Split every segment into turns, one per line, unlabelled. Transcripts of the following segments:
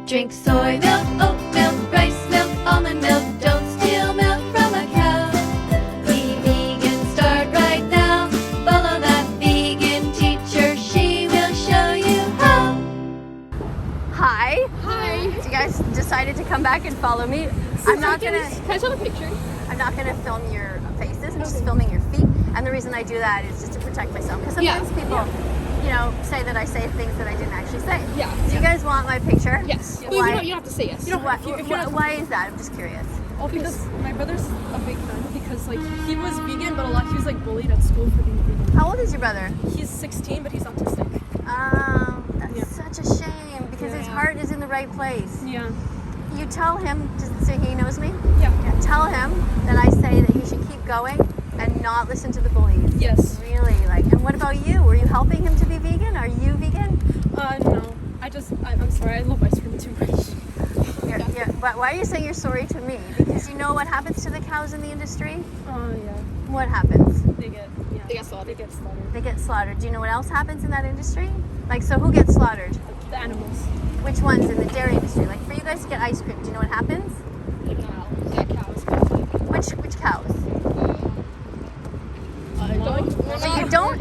Drink soy milk, oat milk, rice milk, almond milk. Don't steal milk from a cow. Be vegan, start right now. Follow that vegan teacher. She will show you how.
Hi.
Hi.
You guys decided to come back and follow me.
Can I show a picture?
I'm not gonna film your faces. I'm just filming your feet. And the reason I do that is just to protect myself. Because sometimes people, say that I say things that I didn't actually say.
Yeah.
Do you guys want my picture?
Yes.
Why?
Well, you don't have to say yes.
Why is that? I'm just curious.
Oh, because my brother's a big fan because he was vegan, but he was bullied at school for being vegan.
How old is your brother?
He's 16, but he's autistic.
Oh, that's such a shame because his heart is in the right place.
Yeah.
You tell him, just so he knows me.
Yeah.
Tell him that I say that he should keep going and not listen to the bullies.
Yes.
Really, and what about you? Were you helping him to be vegan? Are you vegan?
No. I'm sorry. I love ice cream too much.
Yeah. But why are you saying you're sorry to me? Because you know what happens to the cows in the industry?
Oh, yeah.
What happens?
They get slaughtered.
They get slaughtered. Do you know what else happens in that industry? So who gets slaughtered?
The animals.
Which ones in the dairy industry? For you guys to get ice cream, do you know what happens?
The cows. Yeah, cows.
Which cows?
I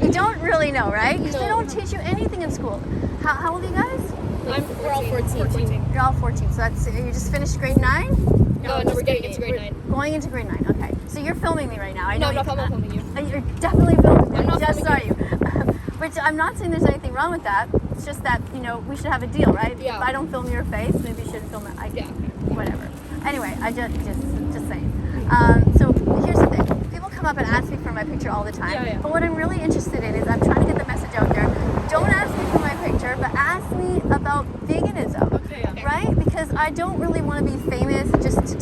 You don't really know, right? Because they
No.
don't teach you anything in school. How old are you guys?
We're all 14.
You're all 14. So you just finished grade 9?
No, we're getting into grade 9.
Going into grade 9. Okay. So you're filming me right now. I know
I'm not filming you.
You're definitely filming me.
I'm not
I just saw
filming
you. Which I'm not saying there's anything wrong with that. It's just that, we should have a deal, right?
Yeah.
If I don't film your face, maybe you shouldn't film it.
Yeah.
Whatever. Anyway, I just saying. So here's the thing. People come up and ask me for my picture all the time.
Yeah.
But what I'm really interested in is I'm trying to get the message out there. Don't ask me for my picture, but ask me about veganism.
Okay.
Right? Because I don't really want to be famous just to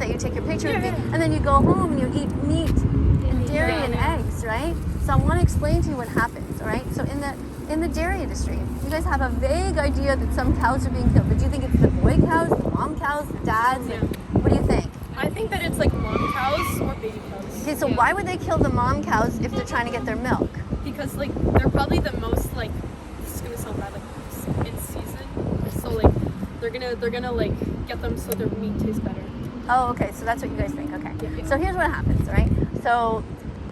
you take your picture of me, and then you go home and you eat meat and dairy and eggs, right? So I want to explain to you what happens, all right? So in the dairy industry, you guys have a vague idea that some cows are being killed, but do you think it's the boy cows, the mom cows, the dads?
Yeah.
What do you think?
I think that it's mom cows or baby cows.
Okay, so why would they kill the mom cows if they're trying to get their milk?
Because they're probably the most this is gonna sound bad in season. So they're gonna get them so their meat tastes better.
Oh, okay, so that's what you guys think. Okay.
Yeah.
So here's what happens, right? So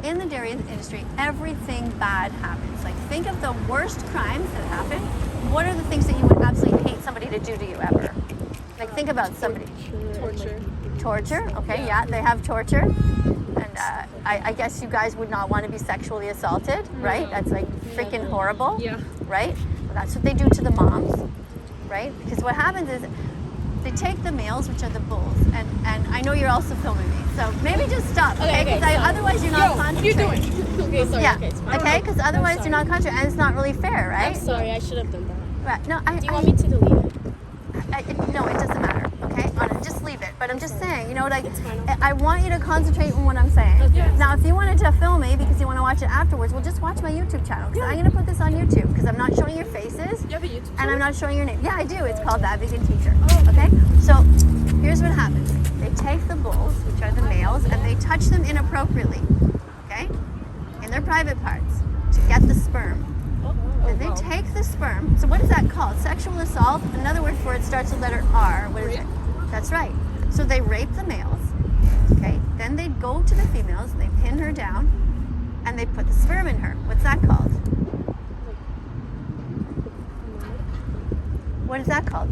in the dairy industry, everything bad happens. Think of the worst crimes that happen. What are the things that you would absolutely hate somebody to do to you ever? Think about somebody. Torture? Okay, yeah, they have torture. And I guess you guys would not want to be sexually assaulted, right? That's freaking horrible.
Yeah.
Right? Well, that's what they do to the moms, right? Because what happens is they take the males, which are the bulls, and I know you're also filming me, so maybe just stop, okay? Because otherwise you're not concentrating.
What are you doing? Okay, sorry.
Yeah,
Okay, it's fine.
okay? Because otherwise you're not concentrating, and it's not really fair, right?
I'm sorry, I should have done that.
Right. No,
Do you want me to delete it?
No, it doesn't matter, okay? Just leave it. But I'm just saying,
It's fine.
I want you to concentrate on what I'm saying.
Okay.
Now, if you wanted to film me because you want to watch it afterwards, well, just watch my YouTube channel. Because I'm going to put this on YouTube because I'm not showing your faces.
You have a YouTube
And I'm not showing your name. Yeah, I do. It's called That Vegan Teacher.
Oh,
Okay? So here's what happens. They take the bulls, which are the males, and they touch them inappropriately, okay? In their private parts to get the sperm. And they take the sperm. So what is that called? Sexual assault? Another word for it starts with the letter R. What is it? That's right. So they rape the males, okay? Then they go to the females, and they pin her down, and they put the sperm in her. What's that called? What is that called?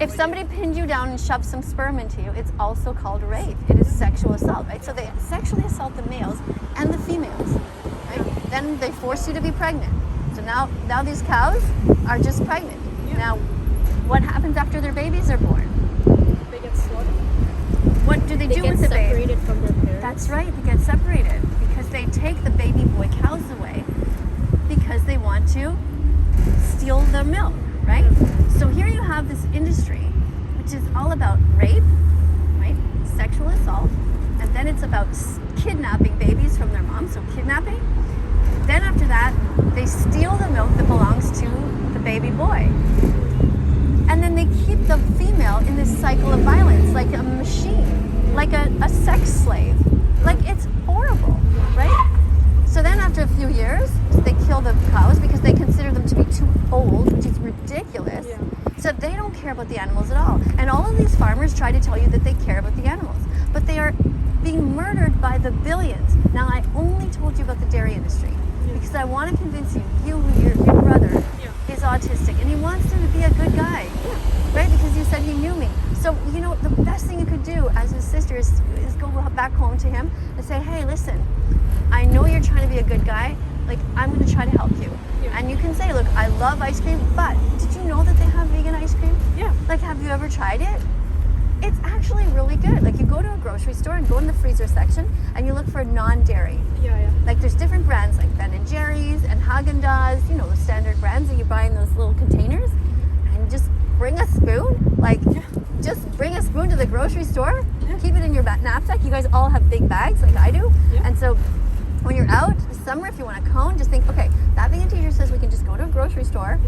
If somebody pinned you down and shoved some sperm into you, it's also called rape. It is sexual assault, right? So they sexually assault the males and the females, right? Then they force you to be pregnant. So now these cows are just pregnant.
Yeah.
Now, what happens after their babies are born?
They get slaughtered.
What do they do with the baby?
Separated from their parents.
That's right, they get separated because they take the baby boy cows away because they want to steal the milk, right? So here you have this industry which is all about rape, right? Sexual assault, and then it's about kidnapping babies from their moms, so kidnapping. Then after that, they steal the milk that belongs to the baby boy. And then they keep the female in this cycle of violence, like a machine, like a sex slave. It's horrible, right? So then after a few years, they kill the cows because they consider them to be too old, which is ridiculous.
Yeah.
So they don't care about the animals at all. And all of these farmers try to tell you that they care about the animals, but they are being murdered by the billions. Now, I only told you about the dairy industry because I want to convince you, your brother is autistic and he wants to be a good guy, right? Because you said he knew me. So, you know, the best thing you could do as his sister is go back home to him and say, hey, listen, I know you're trying to be a good guy. Like, I'm going to try to help you. And you can say, look, I love ice cream, but did you know that they have vegan ice cream?
Yeah.
Like, have you ever tried it? It's actually really good. Like, you go to a grocery store and go in the freezer section and you look for non-dairy.
Yeah.
Like, there's different brands like Ben & Jerry's and Haagen-Dazs, you know, the standard brands that you buy in those little containers. And just bring a spoon. Like, just bring a spoon to the grocery store. Keep it in your knapsack. You guys all have big bags like I do. And so when you're out this summer, if you want a cone, just think, okay, that vegan teacher says we can just go to a grocery store,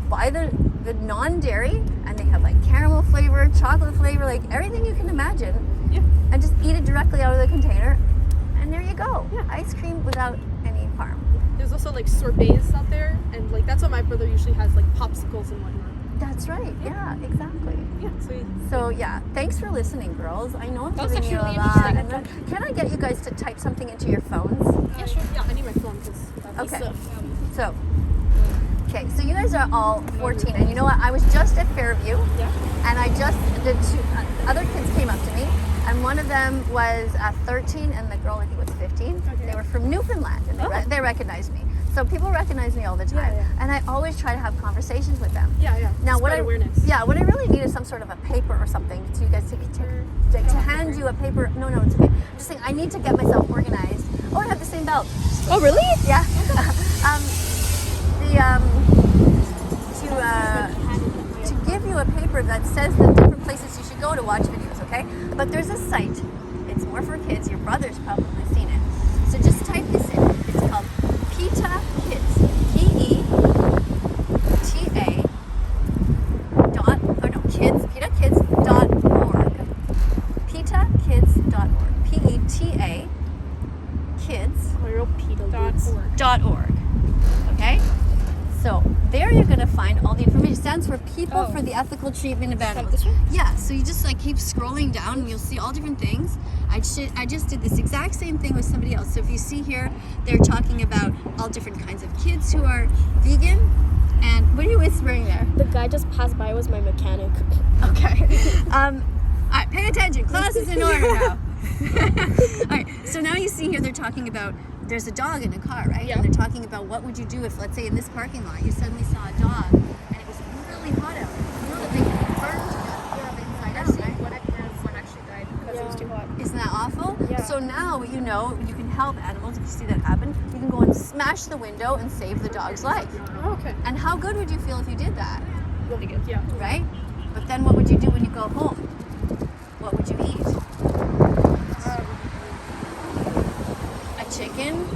buy the non-dairy, and they have like caramel flavor, chocolate flavor, like everything you can imagine, and just eat it directly out of the container, and there you go. Ice cream without any harm.
There's also like sorbets out there, and like that's what my brother usually has, like popsicles and whatnot.
That's right. Yeah, exactly.
Yeah, sweet.
So yeah, thanks for listening, girls. I know I'm
That was
giving you a
actually
lot.
really
And then, can I get you guys to type something into your phones?
Yeah, sure. Yeah, I need my phone because
Okay. So, okay, so you guys are all 14, and you know what? I was just at Fairview, and the two other kids came up to me, and one of them was 13, and the girl I think was 15. They were from Newfoundland, and they recognized me. So people recognize me all the time, and I always try to have conversations with them. Now, what
awareness.
what I really need is some sort of a paper or something, so you guys to hand you a paper. No, it's okay. I'm just saying, I need to get myself organized. Oh, I have the same belt.
Oh, really?
Yeah. To give you a paper that says the different places you should go to watch videos, okay? But there's a site. It's more for kids. Your brother's probably seen it. So just type this in. It's called PETA Kids. PETA.kids.org. PETAkids.org. PETA kids.org. Okay? So there you're going to find all the information. It stands for People for the Ethical Treatment of Animals.
This one?
Yeah, so you just like keep scrolling down and you'll see all different things. I just did this exact same thing with somebody else. So if you see here, they're talking about all different kinds of kids who are vegan. And what are you whispering there?
The guy just passed by was my mechanic.
Okay. All right, pay attention. Class is in order now. All right, so now you see here they're talking about there's a dog in a car, right? And they're talking about what would you do if, let's say, in this parking lot, you suddenly saw a dog and it was really hot out. You know that they can burn to death inside out, right?
One actually died because it was too hot.
Isn't that awful?
Yeah.
So now you know you can help animals if you see that happen. You can go and smash the window and save the dog's life.
Oh, okay.
And how good would you feel if you did that?
Really good. Yeah.
Right? But then what would you do when you go home? What would you eat? A chicken?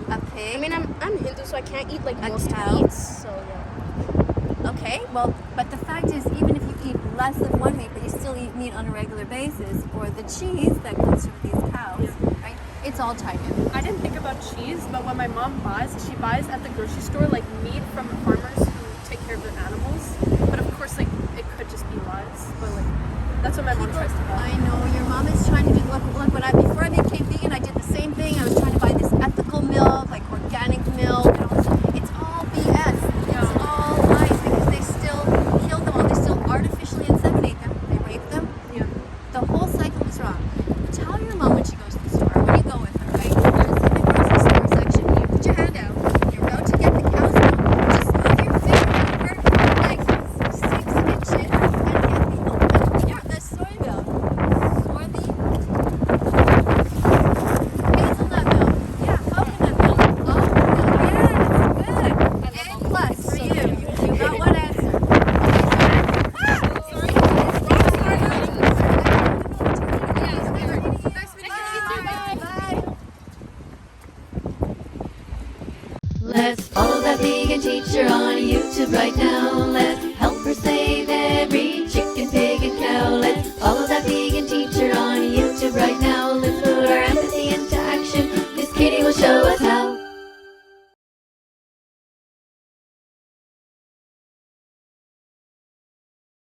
A pig?
I mean, I'm Hindu, so I can't eat like
A
most
cow?
meats. So yeah.
Okay, well, but the fact is, even if you eat less than one meat, but you still eat meat on a regular basis, or the cheese that comes from these cows, right? It's all tied in.
I didn't think about cheese, but when my mom buys, she buys at the grocery store like meat from farmers who take care of their animals. But of course, like it could just be lies. But like that's what my mom tries to